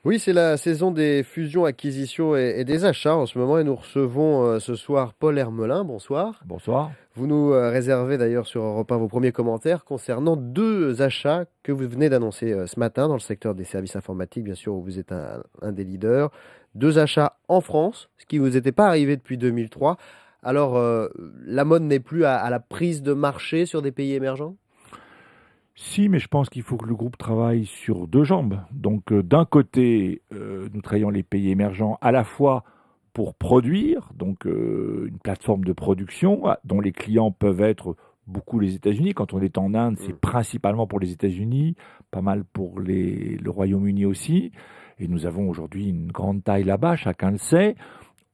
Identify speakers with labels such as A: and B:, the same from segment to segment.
A: Oui, c'est la saison des fusions, acquisitions et des achats en ce moment et nous recevons ce soir Paul Hermelin. Bonsoir.
B: Bonsoir.
A: Vous nous réservez d'ailleurs sur Europe 1 vos premiers commentaires concernant deux achats que vous venez d'annoncer ce matin dans le secteur des services informatiques, bien sûr, où vous êtes un des leaders. Deux achats en France, ce qui ne vous était pas arrivé depuis 2003. Alors, la mode n'est plus à la prise de marché sur des pays émergents?
B: Si, mais je pense qu'il faut que le groupe travaille sur deux jambes. Donc, d'un côté, nous travaillons les pays émergents à la fois pour produire, donc une plateforme de production dont les clients peuvent être beaucoup les États-Unis. Quand on est en Inde, c'est
A: Mm.
B: principalement pour les États-Unis, pas mal pour le Royaume-Uni aussi. Et nous avons aujourd'hui une grande taille là-bas, chacun le sait.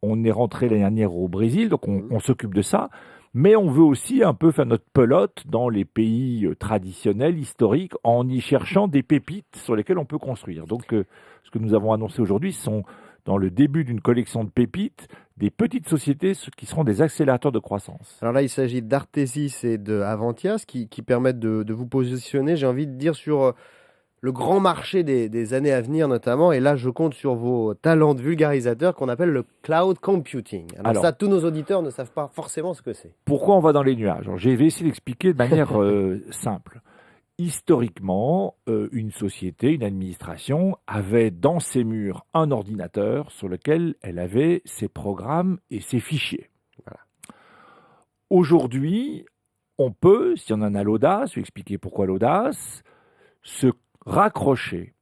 B: On est rentré l'année dernière au Brésil, donc
A: Mhm.
B: on s'occupe de ça. Mais on veut aussi un peu faire notre pelote dans les pays traditionnels, historiques, en y cherchant des pépites sur lesquelles on peut construire. Donc, ce que nous avons annoncé aujourd'hui sont, dans le début d'une collection de pépites, des petites sociétés qui seront des accélérateurs de croissance.
A: Alors là, il s'agit d'Artesis et de Avantias qui permettent de vous positionner, j'ai envie de dire, sur le grand marché des années à venir notamment. Et là, je compte sur vos talents de vulgarisateur qu'on appelle le cloud computing. Alors ça,
B: Alors,
A: tous nos auditeurs ne savent pas forcément ce que c'est.
B: pourquoi on va dans les nuages? Alors, j'ai essayé d'expliquer de manière simple. Historiquement, une société, une administration avait dans ses murs un ordinateur sur lequel elle avait ses programmes et ses fichiers.
A: Voilà.
B: Aujourd'hui, on peut, si on en a l'audace, je vais expliquer pourquoi l'audace, se raccrocher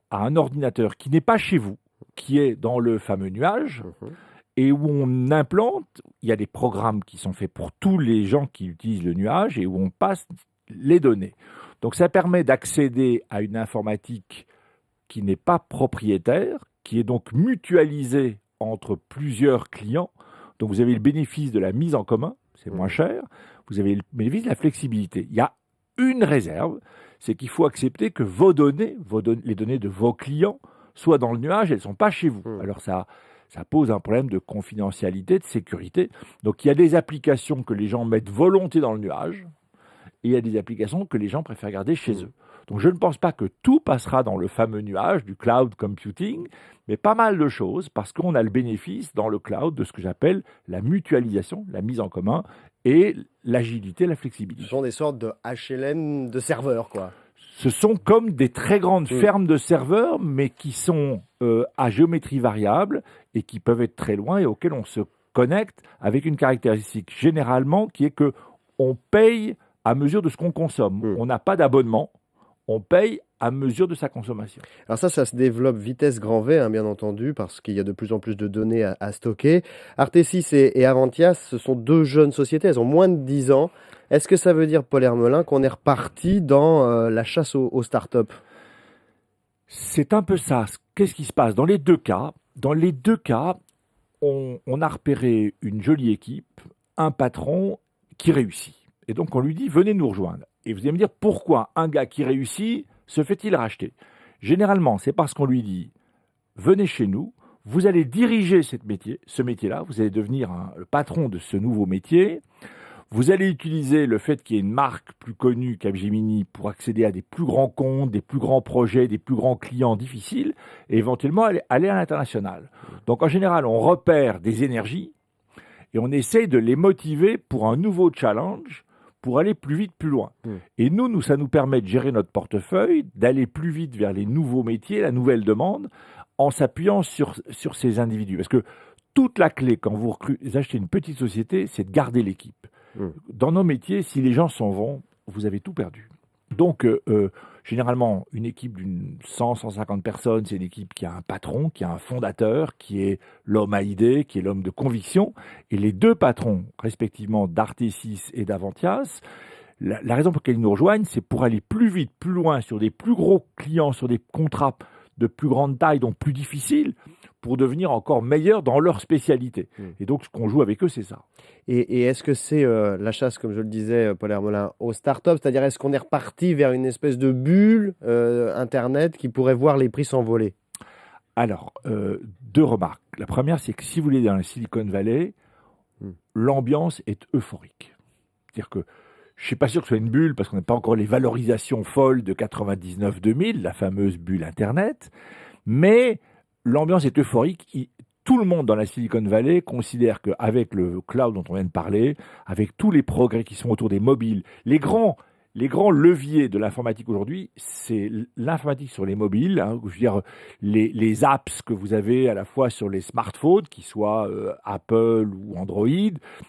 B: à un ordinateur qui n'est pas chez vous, qui est dans le fameux nuage,
A: Mhm.
B: et où on implante, il y a des programmes qui sont faits pour tous les gens qui utilisent le nuage, et où on passe les données. Donc ça permet d'accéder à une informatique qui n'est pas propriétaire, qui est donc mutualisée entre plusieurs clients. Donc vous avez le bénéfice de la mise en commun, c'est moins
A: Mhm.
B: cher, vous avez le bénéfice de la flexibilité. Il y a une réserve, c'est qu'il faut accepter que les données de vos clients, soient dans le nuage, elles ne sont pas chez vous.
A: Mhm.
B: Alors ça pose un problème de confidentialité, de sécurité. Donc il y a des applications que les gens mettent volontiers dans le nuage, et il y a des applications que les gens préfèrent garder chez
A: Mhm.
B: eux. Donc je ne pense pas que tout passera dans le fameux nuage du cloud computing, mais pas mal de choses parce qu'on a le bénéfice dans le cloud de ce que j'appelle la mutualisation, la mise en commun et l'agilité, la
A: Ce
B: flexibilité.
A: sont des sortes de HLM de serveurs, quoi.
B: Ce sont comme des très grandes
A: Mhm.
B: fermes de serveurs, mais qui sont à géométrie variable et qui peuvent être très loin et auxquels on se connecte avec une caractéristique généralement qui est que on paye à mesure de ce qu'on consomme.
A: Mhm.
B: On n'a pas d'abonnement, on paye à mesure de sa consommation.
A: Alors ça se développe vitesse grand V, hein, bien entendu, parce qu'il y a de plus en plus de données à stocker. Artesis et Avantias, ce sont deux jeunes sociétés, elles ont moins de 10 ans. Est-ce que ça veut dire, Paul Hermelin, qu'on est reparti dans la chasse aux startups?
B: C'est un peu ça. Qu'est-ce qui se passe dans les deux cas? Dans les deux cas, on a repéré une jolie équipe, un patron qui réussit. Et donc on lui dit, venez nous rejoindre. Et vous allez me dire, pourquoi un gars qui réussit se fait-il racheter? Généralement, c'est parce qu'on lui dit, venez chez nous, vous allez diriger ce métier-là, vous allez devenir le patron de ce nouveau métier, vous allez utiliser le fait qu'il y ait une marque plus connue, Capgemini, pour accéder à des plus grands comptes, des plus grands projets, des plus grands clients difficiles, et éventuellement aller à l'international. Donc en général, on repère des énergies et on essaye de les motiver pour un nouveau challenge, pour aller plus vite, plus loin.
A: Hmm.
B: Et nous, ça nous permet de gérer notre portefeuille, d'aller plus vite vers les nouveaux métiers, la nouvelle demande, en s'appuyant sur ces individus. Parce que toute la clé quand vous achetez une petite société, c'est de garder l'équipe.
A: Hmm.
B: Dans nos métiers, si les gens s'en vont, vous avez tout perdu. Donc, généralement, une équipe d'une 100-150 personnes, c'est une équipe qui a un patron, qui a un fondateur, qui est l'homme à idées, qui est l'homme de conviction. Et les deux patrons, respectivement d'Artesis et d'Avantias, la raison pour laquelle ils nous rejoignent, c'est pour aller plus vite, plus loin, sur des plus gros clients, sur des contrats de plus grande taille, donc plus difficiles, pour devenir encore meilleurs dans leur spécialité.
A: Hmm.
B: Et donc, ce qu'on joue avec eux, c'est ça.
A: Et est-ce que c'est la chasse, comme je le disais, Paul Hermelin, aux startups? C'est-à-dire, est-ce qu'on est reparti vers une espèce de bulle Internet qui pourrait voir les prix s'envoler?
B: Alors, deux remarques. La première, c'est que si vous voulez dans la Silicon Valley,
A: Hmm.
B: l'ambiance est euphorique. C'est-à-dire que je ne suis pas sûr que ce soit une bulle, parce qu'on n'a pas encore les valorisations folles de 99-2000, la fameuse bulle Internet, Mais l'ambiance est euphorique. Tout le monde dans la Silicon Valley considère qu'avec le cloud dont on vient de parler, avec tous les progrès qui sont autour des mobiles, les grands leviers de l'informatique aujourd'hui, c'est l'informatique sur les mobiles, hein, je veux dire les apps que vous avez à la fois sur les smartphones, qu'ils soient Apple ou Android,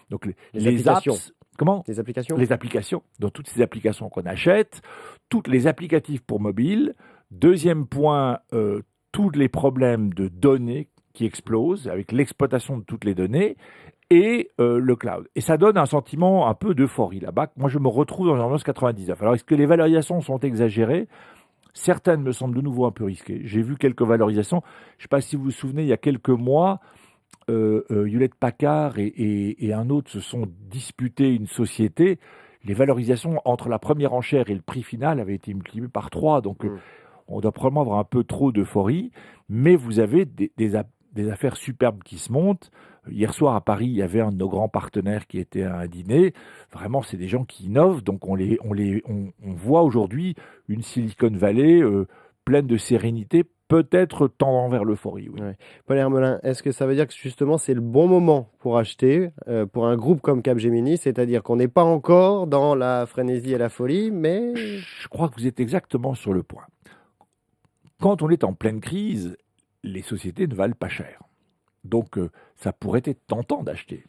B: donc
A: Les applications.
B: apps. Comment?
A: Les applications.
B: Les applications, donc toutes ces applications qu'on achète, toutes les applicatifs pour mobile. Deuxième point, tous les problèmes de données qui explosent avec l'exploitation de toutes les données et le cloud. Et ça donne un sentiment un peu d'euphorie là-bas. Moi, je me retrouve dans l'ambiance 99. Alors, est-ce que les valorisations sont exagérées? Certaines me semblent de nouveau un peu risquées. J'ai vu quelques valorisations. Je ne sais pas si vous vous souvenez, il y a quelques mois, Hewlett-Packard et un autre se sont disputés une société. Les valorisations entre la première enchère et le prix final avaient été multipliées par 3. Donc, on doit probablement avoir un peu trop d'euphorie. Mais vous avez des affaires superbes qui se montent. Hier soir à Paris, il y avait un de nos grands partenaires qui était à un dîner. Vraiment, c'est des gens qui innovent. Donc, on voit aujourd'hui une Silicon Valley pleine de sérénité, peut-être tendant vers l'euphorie. Oui.
A: Ouais. Paul Hermelin, est-ce que ça veut dire que justement c'est le bon moment pour acheter pour un groupe comme Capgemini, c'est-à-dire qu'on n'est pas encore dans la frénésie et la folie, mais...
B: Je crois que vous êtes exactement sur le point. Quand on est en pleine crise, les sociétés ne valent pas cher. Donc, ça pourrait être tentant d'acheter.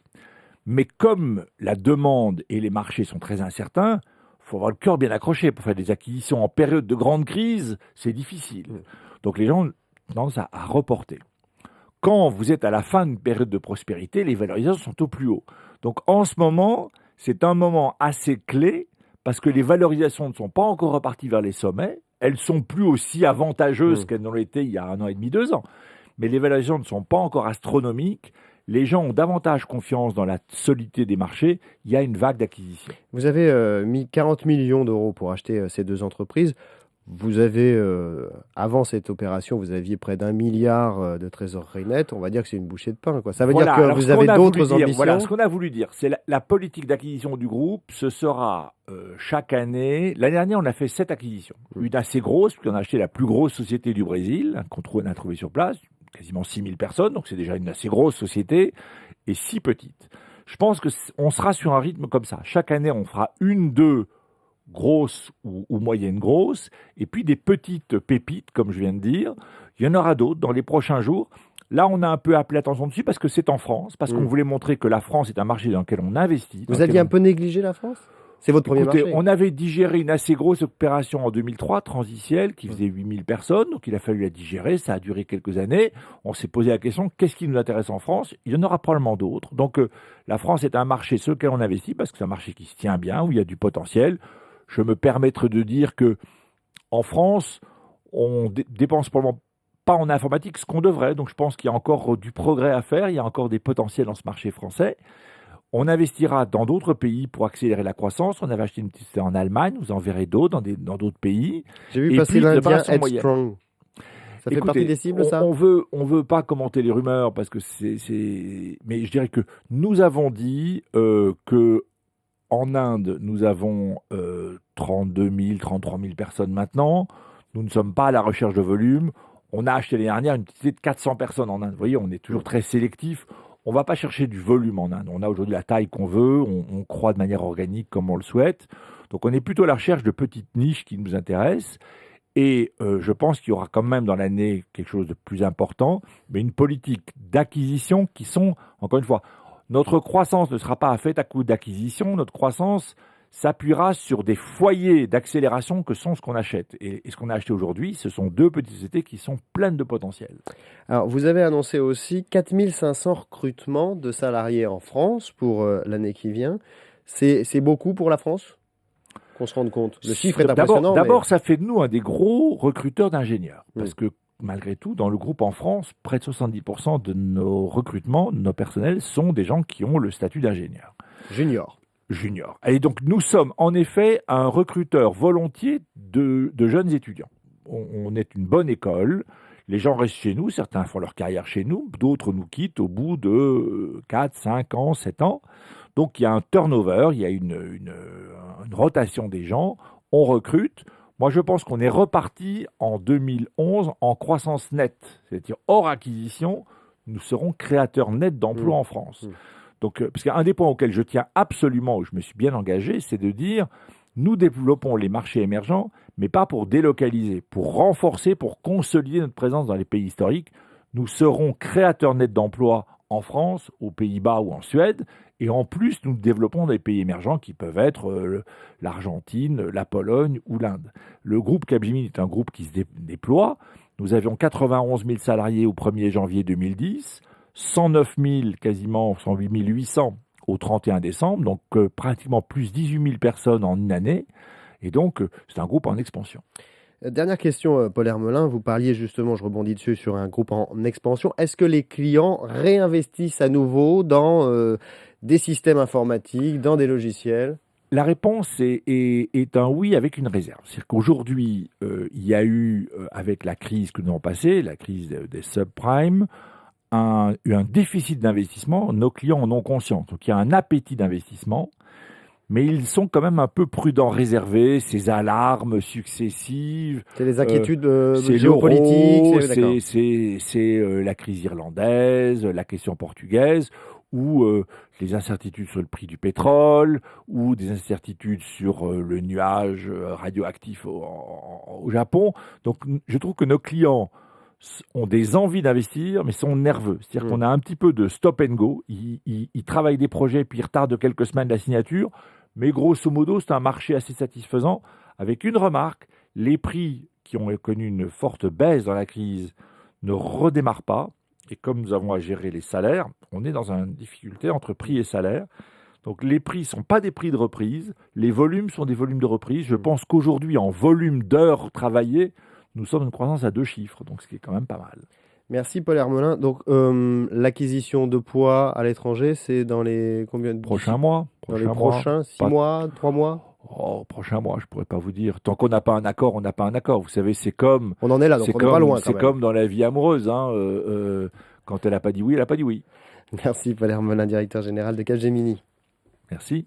B: Mais comme la demande et les marchés sont très incertains, il faut avoir le cœur bien accroché. Pour faire des acquisitions en période de grande crise, c'est difficile. Donc, les gens tendent à reporter. Quand vous êtes à la fin d'une période de prospérité, les valorisations sont au plus haut. Donc, en ce moment, c'est un moment assez clé parce que les valorisations ne sont pas encore reparties vers les sommets. Elles sont plus aussi avantageuses qu'elles n'ont été il y a 1 an et demi, 2 ans. Mais les valorisations ne sont pas encore astronomiques. Les gens ont davantage confiance dans la solidité des marchés. Il y a une vague d'acquisition.
A: Vous avez mis 40 millions d'euros pour acheter ces deux entreprises. Vous avez, avant cette opération, vous aviez près d'1 milliard de trésorerie nette. On va dire que c'est une bouchée de pain, quoi. Ça veut dire que vous avez d'autres ambitions.
B: Voilà, ce qu'on a voulu dire, c'est la politique d'acquisition du groupe. Ce sera chaque année. L'année dernière, on a fait 7 acquisitions. Une assez grosse, puisqu'on a acheté la plus grosse société du Brésil, qu'on a trouvée sur place, quasiment 6000 personnes. Donc c'est déjà une assez grosse société, et 6 petites. Je pense qu'on sera sur un rythme comme ça. Chaque année, on fera 1-2 grosses ou moyennes grosses, et puis des petites pépites, comme je viens de dire. Il y en aura d'autres dans les prochains jours. Là, on a un peu appelé attention dessus parce que c'est en France, parce qu'on voulait montrer que la France est un marché dans lequel on investit.
A: Vous aviez un peu négligé la France? C'est votre premier marché.
B: On avait digéré une assez grosse opération en 2003, Transiciel, qui faisait 8000 personnes, donc il a fallu la digérer, ça a duré quelques années. On s'est posé la question, qu'est-ce qui nous intéresse en France? Il y en aura probablement d'autres. Donc la France est un marché sur lequel on investit, parce que c'est un marché qui se tient bien, où il y a du potentiel. Je me permettrai de dire que en France, on dépense probablement pas en informatique ce qu'on devrait. Donc je pense qu'il y a encore du progrès à faire, il y a encore des potentiels dans ce marché français. On investira dans d'autres pays pour accélérer la croissance. On avait acheté une petite société en Allemagne, vous en verrez d'autres dans d'autres pays.
A: J'ai vu passer l'Indien Headstrong. Ça fait partie des cibles, ça?
B: On veut pas commenter les rumeurs parce que mais je dirais que nous avons dit que en Inde, nous avons 32 000, 33 000 personnes maintenant. Nous ne sommes pas à la recherche de volume. On a acheté l'année dernière une petite société de 400 personnes en Inde. Vous voyez, on est toujours très sélectif. On ne va pas chercher du volume en Inde. On a aujourd'hui la taille qu'on veut. On croît de manière organique comme on le souhaite. Donc, on est plutôt à la recherche de petites niches qui nous intéressent. Et je pense qu'il y aura quand même dans l'année quelque chose de plus important, mais une politique d'acquisition qui sont, encore une fois, notre croissance ne sera pas faite à coup d'acquisition. Notre croissance s'appuiera sur des foyers d'accélération que sont ce qu'on achète. Et ce qu'on a acheté aujourd'hui, ce sont 2 petites sociétés qui sont pleines de potentiel.
A: Alors, vous avez annoncé aussi 4500 recrutements de salariés en France pour l'année qui vient. C'est beaucoup pour la France, qu'on se rende compte? Le chiffre est impressionnant.
B: D'abord, ça fait de nous un des gros recruteurs d'ingénieurs. Parce que malgré tout, dans le groupe en France, près de 70% de nos recrutements, de nos personnels, sont des gens qui ont le statut d'ingénieur.
A: Junior.
B: Et donc, nous sommes en effet un recruteur volontiers de jeunes étudiants. On est une bonne école. Les gens restent chez nous. Certains font leur carrière chez nous. D'autres nous quittent au bout de 4, 5 ans, 7 ans. Donc, il y a un turnover, il y a une rotation des gens. On recrute. Moi, je pense qu'on est reparti en 2011 en croissance nette, c'est-à-dire hors acquisition, nous serons créateurs nets d'emplois en France. Donc, parce qu'un des points auxquels je tiens absolument, où je me suis bien engagé, c'est de dire, nous développons les marchés émergents, mais pas pour délocaliser, pour renforcer, pour consolider notre présence dans les pays historiques. Nous serons créateurs nets d'emplois en France, aux Pays-Bas ou en Suède, et en plus, nous développons des pays émergents qui peuvent être l'Argentine, la Pologne ou l'Inde. Le groupe Capgemini est un groupe qui se déploie. Nous avions 91 000 salariés au 1er janvier 2010, 109 000, quasiment 108 800 au 31 décembre, donc pratiquement plus 18 000 personnes en une année. Et donc, c'est un groupe en expansion.
A: Dernière question, Paul Hermelin. Vous parliez justement, je rebondis dessus, sur un groupe en expansion. Est-ce que les clients réinvestissent à nouveau dans des systèmes informatiques, dans des logiciels ?
B: La réponse est un oui avec une réserve. C'est-à-dire qu'aujourd'hui, il y a eu, avec la crise que nous avons passée, la crise des subprimes, un déficit d'investissement. Nos clients en ont conscience. Donc, il y a un appétit d'investissement. Mais ils sont quand même un peu prudents, réservés, ces alarmes successives.
A: C'est les inquiétudes
B: c'est
A: géopolitiques.
B: C'est la crise irlandaise, la question portugaise, ou les incertitudes sur le prix du pétrole, ou des incertitudes sur le nuage radioactif au Japon. Donc je trouve que nos clients ont des envies d'investir, mais sont nerveux. C'est-à-dire qu'on a un petit peu de stop and go. Ils travaillent des projets, puis ils retardent de quelques semaines la signature. Mais grosso modo, c'est un marché assez satisfaisant, avec une remarque, les prix qui ont connu une forte baisse dans la crise ne redémarrent pas. Et comme nous avons à gérer les salaires, on est dans une difficulté entre prix et salaire. Donc les prix ne sont pas des prix de reprise, les volumes sont des volumes de reprise. Je pense qu'aujourd'hui, en volume d'heures travaillées, nous sommes une croissance à 2 chiffres, donc ce qui est quand même pas mal.
A: Merci Paul Hermelin. Donc l'acquisition de poids à l'étranger, c'est dans les combien de
B: prochains mois?
A: Dans les prochains 6 mois, 3 mois?
B: Prochain mois, je pourrais pas vous dire. Tant qu'on n'a pas un accord, on n'a pas un accord. Vous savez, c'est comme...
A: On en est là, donc on n'est pas loin.
B: C'est comme dans la vie amoureuse. Quand elle n'a pas dit oui, elle n'a pas dit oui.
A: Merci Paul Hermelin, directeur général de Capgemini.
B: Merci.